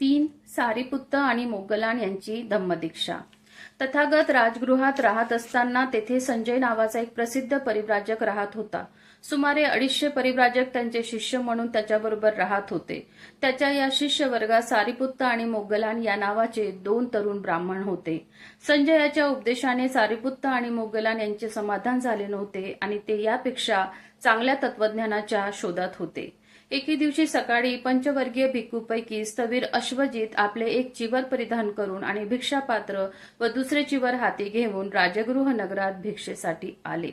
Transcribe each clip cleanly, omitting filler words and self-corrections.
3. सारीपुत्त आणि मोगलान यांची धम्मदीक्षा. तथागत राजगृहात राहत असताना तेथे संजय नावाचा एक प्रसिद्ध परिव्राजक राहत होता. सुमारे 250 परिव्राजक त्यांचे शिष्य म्हणून त्याच्याबरोबर राहत होते. त्याच्या या शिष्य वर्गात सारीपुत्त आणि मोगलान या नावाचे 2 तरुण ब्राह्मण होते. संजयाच्या उपदेशाने सारीपुत्त आणि मोगलान यांचे समाधान झाले नव्हते आणि ते यापेक्षा चांगल्या तत्वज्ञानाच्या शोधात होते. एके दिवशी सकाळी पंचवर्गीय भिक्खूपैकी स्थवीर अश्वजित आपले एक चिवर परिधान करून आणि भिक्षापात्र व दुसरे चिवर हाती घेऊन राजगृह नगरात भिक्षेसाठी आले.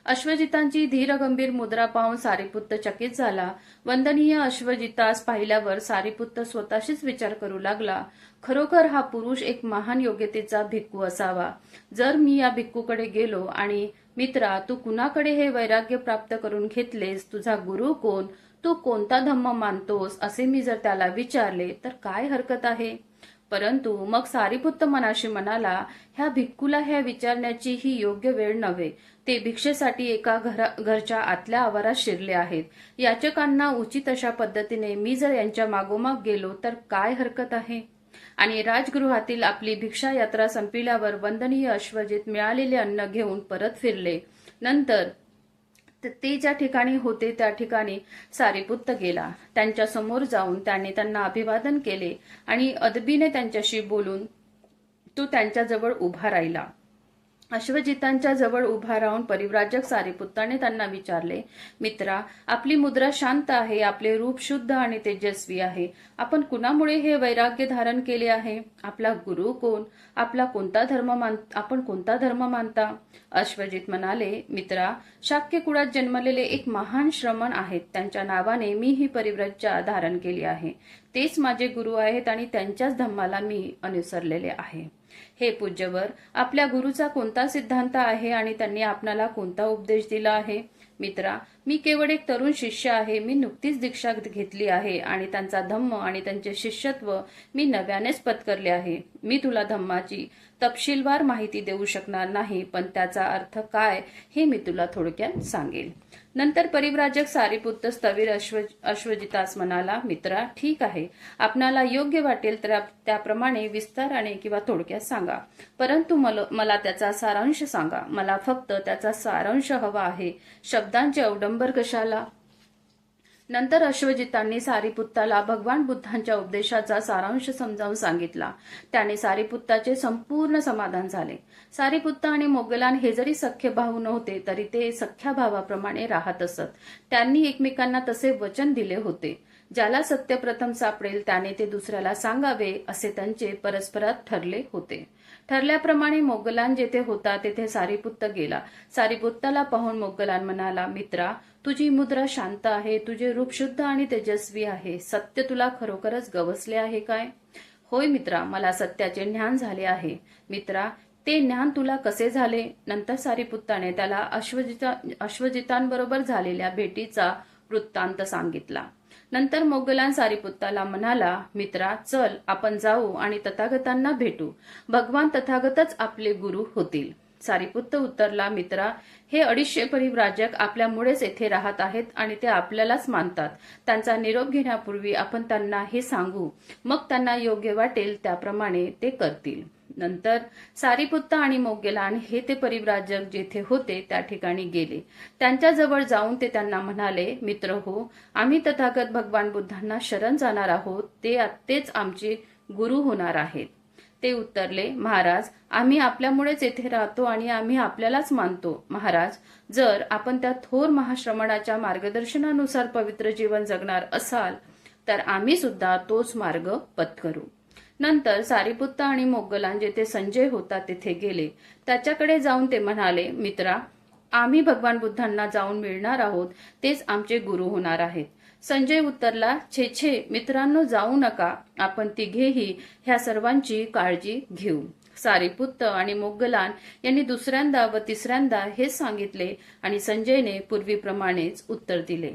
अश्वजितांची धीरगंभीर मुद्रा पाहून सारीपुत्त चकित झाला. वंदनीय अश्वजितास पाहिल्यावर सारीपुत्त स्वतःशीच विचार करू लागला, खरोखर हा पुरुष एक महान योग्यतेचा भिक्खू असावा. जर मी या भिक्खूकडे गेलो आणि मित्रा, तू कुणाकडे हे वैराग्य प्राप्त करून घेतलेस, तुझा गुरु कोण, तू कोणता धम्म मानतोस, असे मी जर त्याला विचारले तर काय हरकत आहे. परंतु मग सारीपुत्त मनाशी म्हणाला, ह्या भिक्खूला ह्या विचारण्याची ही योग्य वेळ नव्हे. ते भिक्षेसाठी एका घरच्या आतल्या आवारात शिरले आहेत. याचकांना उचित अशा पद्धतीने मी जर यांच्या मागोमाग गेलो तर काय हरकत आहे. आणि राजगृहातील आपली भिक्षा यात्रा संपल्यावर वंदनीय अश्वजित मिळालेले अन्न घेऊन परत फिरले. नंतर ते ज्या ठिकाणी होते त्या ठिकाणी सारीपुत्त गेला. त्यांच्या समोर जाऊन त्याने त्यांना अभिवादन केले आणि अदबीने त्यांच्याशी बोलून तो त्यांच्याजवळ उभा राहिला. अश्वजितांच्या जवळ उभा राहून परिव्राजक सारीपुत्ताने त्यांना विचारले, मित्रा, आपली मुद्रा शांत आहे, आपले रूप शुद्ध आणि तेजस्वी आहे. आपण कुणामुळे हे वैराग्य धारण केले आहे? आपला गुरु कोण? आपण कोणता धर्म मानता? अश्वजित म्हणाले, मित्रा, शाक्य कुळात जन्मलेले एक महान श्रमण आहेत. त्यांच्या नावाने मी ही परिव्रजा धारण केली आहे. तेच माझे गुरु आहेत आणि त्यांच्याच धम्माला मी अनुसरलेले आहे. हे पूज्यवर, आपल्या गुरुचा कोणता सिद्धांत आहे आणि त्यांनी आपणाला कोणता उपदेश दिला आहे? मित्रा, मी केवळ एक तरुण शिष्य आहे. मी नुकतीच दीक्षा घेतली आहे आणि त्यांचा धम्म आणि त्यांचे शिष्यत्व मी नव्यानेच पत्करले आहे. मी तुला धम्माची तपशीलवार माहिती देऊ शकणार नाही, पण त्याचा अर्थ काय हे मी तुला थोडक्यात सांगेल. नंतर परिव्राजक सारीपुत्त स्थवीर अश्वजितास म्हणाला, मित्रा, ठीक आहे, आपणाला योग्य वाटेल तर त्याप्रमाणे विस्ताराने किंवा थोडक्यात सांगा, परंतु मला त्याचा सारांश सांगा. मला फक्त त्याचा सारांश हवा आहे. शब्दांचे अवडंबर कशाला? नंतर अश्वजितांनी सारीपुत्ताला भगवान बुद्धांच्या उपदेशाचा सारांश समजावून सांगितला. त्याने सारीपुत्ताचे संपूर्ण समाधान झाले. सारीपुत्त आणि मोगलान हे जरी सख्य भाऊ नव्हते तरी ते सख्या भावाप्रमाणे राहत असत. त्यांनी एकमेकांना तसे वचन दिले होते, ज्याला सत्य प्रथम सापडेल त्याने ते दुसऱ्याला सांगावे, असे त्यांचे परस्परात ठरले होते. ठरल्याप्रमाणे मोगलान जेथे होता तेथे सारीपुत्त गेला. सारीपुत्ताला पाहून मोगलान म्हणाला, मित्रा, तुझी मुद्रा शांत आहे, तुझे रूप शुद्ध आणि तेजस्वी आहे. सत्य तुला खरोखरच गवसले आहे काय? होय मित्रा, मला सत्याचे ज्ञान झाले आहे. मित्रा, ते ज्ञान तुला कसे झाले? नंतर सारीपुत्ताने त्याला अश्वजितांबरोबर झालेल्या भेटीचा वृत्तांत सांगितला. नंतर मोगलान सारीपुत्ताला म्हणाला, मित्रा, चल आपण जाऊ आणि तथागतांना भेटू. भगवान तथागतच आपले गुरु होतील. सारीपुत्त उत्तरला, मित्रा, हे 250 परिव्राजक आपल्यामुळेच येथे राहत आहेत आणि ते आपल्यालाच मानतात. त्यांचा निरोप घेण्यापूर्वी आपण त्यांना हे सांगू, मग त्यांना योग्य वाटेल त्याप्रमाणे ते करतील. नंतर सारीपुत्त आणि मोगलान हे ते परिव्राजक जेथे होते त्या ठिकाणी गेले. त्यांच्याजवळ जाऊन ते त्यांना म्हणाले, मित्र हो, आम्ही तथागत भगवान बुद्धांना शरण जाणार आहोत. तेच आमचे गुरु होणार आहेत. ते उत्तरले, महाराज, आम्ही आपल्यामुळेच येथे राहतो आणि आम्ही आपल्यालाच मानतो. महाराज, जर आपण त्या थोर महाश्रमणाच्या मार्गदर्शनानुसार पवित्र जीवन जगणार असाल तर आम्ही सुद्धा तोच मार्ग पत्करू. नंतर सारीपुत्त आणि मोगलान जेथे संजय होता तेथे गेले. त्याच्याकडे जाऊन ते म्हणाले, मित्रा, आम्ही भगवान बुद्धांना जाऊन मिळणार आहोत. तेच आमचे गुरु होणार आहेत. संजय उत्तरला, छे छे मित्रांनो, जाऊ नका. आपण तिघेही ह्या सर्वांची काळजी घेऊ. सारीपुत्त आणि मोगलान यांनी दुसऱ्यांदा व तिसऱ्यांदा हेच सांगितले आणि संजयने पूर्वीप्रमाणेच उत्तर दिले.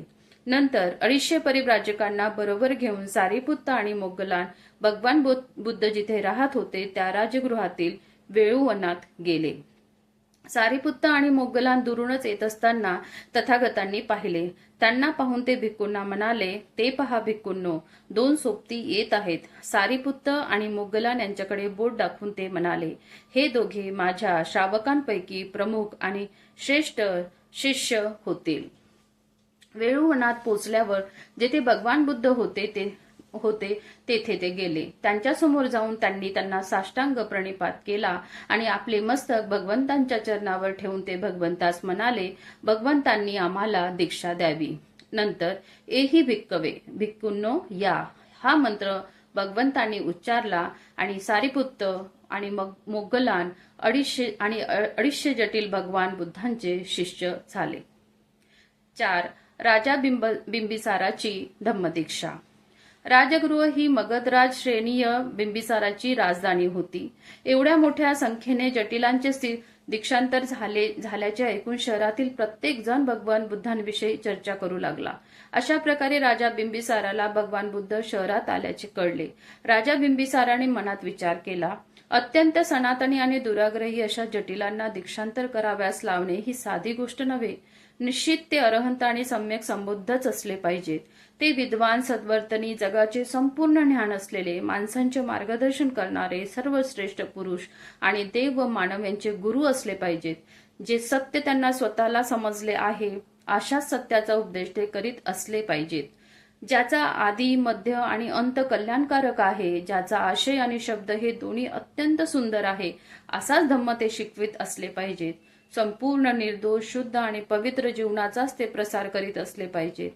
नंतर 250 परिव्राजकांना बरोबर घेऊन सारीपुत्त आणि मोगलान भगवान बुद्ध जिथे राहत होते त्या राजगृहातील वेळूवनात गेले. सारीपुत्त आणि मोगलान दुरूनच येत असताना तथागतांनी पाहिले. त्यांना पाहून ते भिक्खूंना म्हणाले, ते पहा भिक्खूंनो, 2 सोबती येत आहेत. सारीपुत्त आणि मोगलान यांच्याकडे बोट दाखवून ते म्हणाले, हे दोघे माझ्या श्रावकांपैकी प्रमुख आणि श्रेष्ठ शिष्य होतील. वेळूवनात पोचल्यावर जेथे भगवान बुद्ध होते तेथे ते गेले. त्यांच्यासमोर जाऊन त्यांनी त्यांना साष्टांग प्रणिपात केला आणि आपले मस्तक भगवंतांच्या चरणावर ठेवून ते भगवंतास म्हणाले, भगवंतांनी आम्हाला दीक्षा द्यावी. नंतर एही भिक्कवे, भिक्खूंनो या, हा मंत्र भगवंतांनी उच्चारला आणि सारीपुत्त आणि मोगलान 250 जटिल भगवान बुद्धांचे शिष्य झाले. 4. राजा बिंबिसाराची धम्मदीक्षा. राजगृह ही मगधराज श्रेणीय बिंबिसाराची राजधानी होती. एवढ्या मोठ्या संख्येने जटिलांचे दीक्षांतर झाल्याचे ऐकून शहरातील प्रत्येक जण भगवान बुद्धांविषयी चर्चा करू लागला. अशा प्रकारे राजा बिंबिसाराला भगवान बुद्ध शहरात आल्याचे कळले. राजा बिंबिसाराने मनात विचार केला, अत्यंत सनातनी आणि दुराग्रही अशा जटिलांना दीक्षांतर कराव्यास लावणे ही साधी गोष्ट नव्हे. निश्चित ते अरहंत आणि सम्यक संबुद्धच असले पाहिजेत. ते विद्वान, सद्वर्तनी, जगाचे संपूर्ण ज्ञान असलेले, माणसांचे मार्गदर्शन करणारे सर्वश्रेष्ठ पुरुष आणि देव व मानव यांचे गुरु असले पाहिजेत. जे सत्य त्यांना स्वतःला समजले आहे अशाच सत्याचा उपदेश ते करीत असले पाहिजेत. ज्याचा आदी, मध्य आणि अंत कल्याणकारक आहे, ज्याचा आशय आणि शब्द हे दोन्ही अत्यंत सुंदर आहे, असाच धम्म ते शिकवित असले पाहिजेत. संपूर्ण निर्दोष, शुद्ध आणि पवित्र जीवनाचाच ते प्रसार करीत असले पाहिजेत.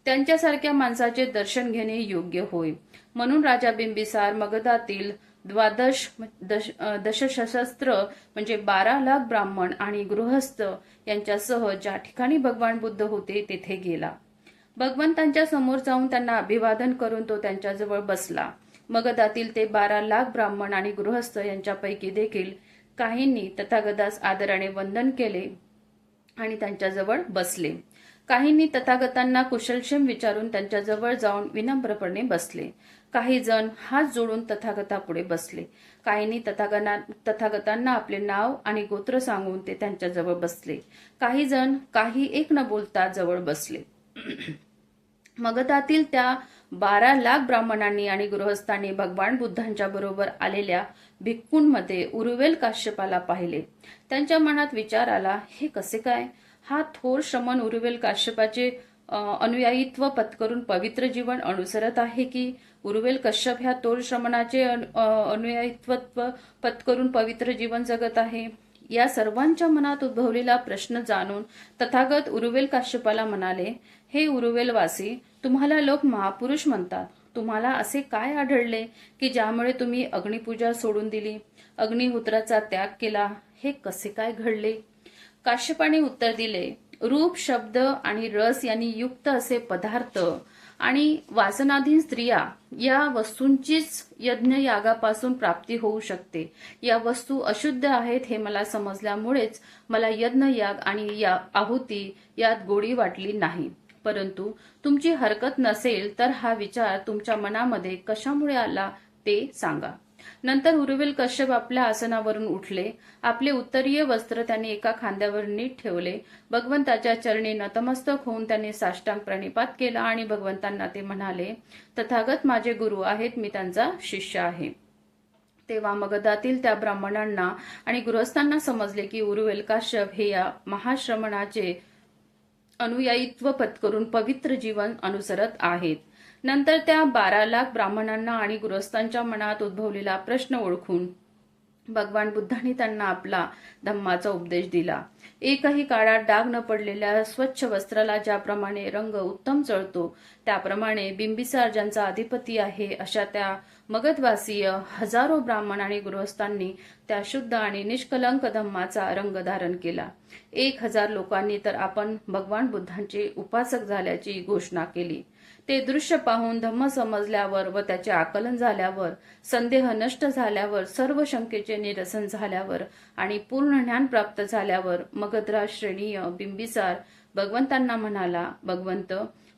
त्यांच्यासारख्या माणसाचे दर्शन घेणे योग्य होय. म्हणून राजा बिंबिसार मगधातील 12 म्हणजे 12 लाख ब्राह्मण आणि गृहस्थ यांच्यासह ज्या ठिकाणी भगवान बुद्ध होते तेथे गेला. भगवंतांच्या समोर जाऊन त्यांना अभिवादन करून तो त्यांच्याजवळ बसला. मगधातील ते 12 लाख ब्राह्मण आणि गृहस्थ यांच्यापैकी देखील काहींनी तथागतास आदराने वंदन केले आणि त्यांच्याजवळ बसले. काहींनी तथागतांना कुशलक्षेम विचारून त्यांच्याजवळ जाऊन विनम्रपणे बसले. काही जण हात जोडून तथागतापुढे बसले. काहींनी तथागतांना आपले नाव आणि गोत्र सांगून ते त्यांच्याजवळ बसले. काही जण काही एक न बोलता जवळ बसले. मगधातील त्या 12 लाख ब्राह्मणांनी आणि गृहस्थांनी भगवान बुद्धांच्या बरोबर आलेल्या भिक्खूंमध्ये उरुवेल काश्यपाला पाहिले. त्यांच्या मनात विचार आला, हे कसे काय? हा थोर श्रमण उरुवेल काश्यपाचे अनुयायीत्व पत्करून पवित्र जीवन अनुसरत आहे की उरुवेल कश्यप ह्या थोर श्रमणाचे अनुयायीत्व पत्करून पवित्र जीवन जगत आहे? या सर्वांच्या मनात उद्भवलेला प्रश्न जाणून तथागत उरुवेल काश्यपाला म्हणाले, हे उरुवेलवासी, तुम्हाला लोक महापुरुष म्हणतात. तुम्हाला असे काय आढळले की ज्यामुळे तुम्ही अग्निपूजा सोडून दिली, अग्निहोत्राचा त्याग केला? हे कसे काय घडले? काश्यपाने उत्तर दिले, रूप, शब्द आणि रस यांनी युक्त असे पदार्थ आणि वासनाधीन स्त्रिया या वस्तूंचीच यज्ञ यागापासून प्राप्ती होऊ शकते. या वस्तू अशुद्ध आहेत हे मला समजल्यामुळेच मला यज्ञ याग आणि आहुती यात गोडी वाटली नाही. परंतु तुमची हरकत नसेल तर हा विचार तुमच्या मनामध्ये कशामुळे आला ते सांगा. नंतर उरुवेल कश्यप आपल्या आसनावरून उठले. आपले उत्तरीय वस्त्र त्यांनी एका खांद्यावर नीट ठेवले. भगवंताच्या चरणी नतमस्तक होऊन त्यांनी साष्टांग प्रणिपात केला आणि भगवंतांना ते म्हणाले, तथागत माझे गुरु आहेत, मी त्यांचा शिष्य आहे. तेव्हा मगधातील त्या ब्राह्मणांना आणि गृहस्थांना समजले की उरुवेल काश्यप हे या महाश्रमणाचे अनुयायीत्व पत्करून पवित्र जीवन अनुसरत आहेत. नंतर त्या 12 लाख ब्राह्मणांना आणि गृहस्थांच्या मनात उद्भवलेला प्रश्न ओळखून भगवान बुद्धांनी त्यांना आपला धम्माचा उपदेश दिला. एकही काळात डाग न पडलेल्या स्वच्छ वस्त्राला ज्याप्रमाणे रंग उत्तम चढतो, त्याप्रमाणे बिंबिसार ज्यांचा अधिपती आहे अशा त्या मगधवासीय हजारो ब्राह्मण आणि गृहस्थांनी त्या शुद्ध आणि निष्कलंक धम्माचा रंग धारण केला. 1000 लोकांनी तर आपण भगवान बुद्धांचे उपासक झाल्याची घोषणा केली. ते दृश्य पाहून धम्म समजल्यावर व त्याचे आकलन झाल्यावर, संदेह नष्ट झाल्यावर, सर्व शंकेचे निरसन झाल्यावर आणि पूर्ण ज्ञान प्राप्त झाल्यावर मगधराज श्रेणीय बिंबिसार भगवंतांना म्हणाला, भगवंत,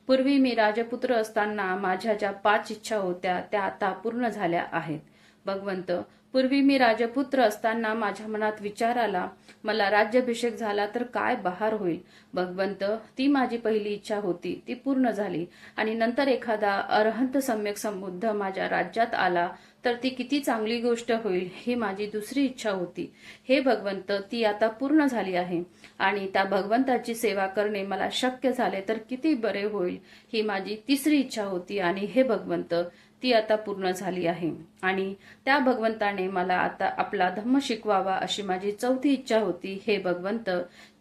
पूर्वी मी राजपुत्र असताना माझ्या ज्या 5 इच्छा होत्या त्या आता पूर्ण झाल्या आहेत. भगवंत, पूर्वी मी राजपुत्र असताना माझ्या मनात विचार आला, मला राज्याभिषेक झाला तर काय बहार होईल. भगवंत, ती माझी पहिली इच्छा होती, ती पूर्ण झाली. आणि नंतर एखादा अरहंत सम्यक संबुद्ध माझ्या राज्यात आला तर ती किती चांगली गोष्ट होईल, ही माझी दुसरी इच्छा होती. हे भगवंत, ती आता पूर्ण झाली आहे. आणि त्या भगवंताची सेवा करणे मला शक्य झाले तर किती बरे होईल, ही माझी तिसरी इच्छा होती. आणि हे भगवंत, ती आता पूर्ण झाली आहे. आणि त्या भगवंताने मला आता आपला धम्म शिकवावा, अशी माझी चौथी इच्छा होती. हे भगवंत,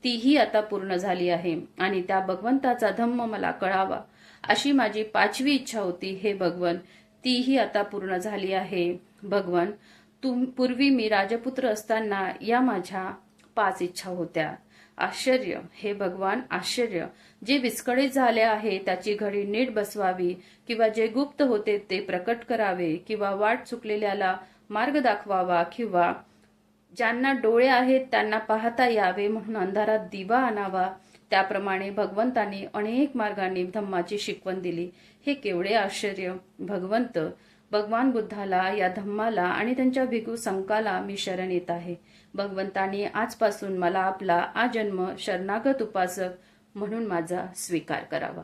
तीही आता पूर्ण झाली आहे. आणि त्या भगवंताचा धम्म मला कळावा, अशी माझी पाचवी इच्छा होती. हे भगवन, तीही आता पूर्ण झाली आहे. भगवन, पूर्वी मी राजपुत्र असताना या माझ्या 5 इच्छा होत्या. आश्चर्य, हे भगवान, आश्चर्य. जे विस्कळीत झाले आहे त्याची घडी नीट बसवावी, किंवा जे गुप्त होते ते प्रकट करावे, किंवा वाट चुकलेल्याला मार्ग दाखवावा, किंवा ज्यांना डोळे आहेत त्यांना पाहता यावे म्हणून अंधारात दिवा आणावा. त्याप्रमाणे भगवंतांनी अनेक मार्गांनी धम्माची शिकवण दिली. हे केवढे आश्चर्य. भगवंत, भगवान बुद्धाला, या धम्माला आणि त्यांच्या भिक्खू संघाला मी शरण येत आहे. भगवंतांनी आजपासून मला आपला आजन्म शरणागत उपासक म्हणून माझा स्वीकार करावा.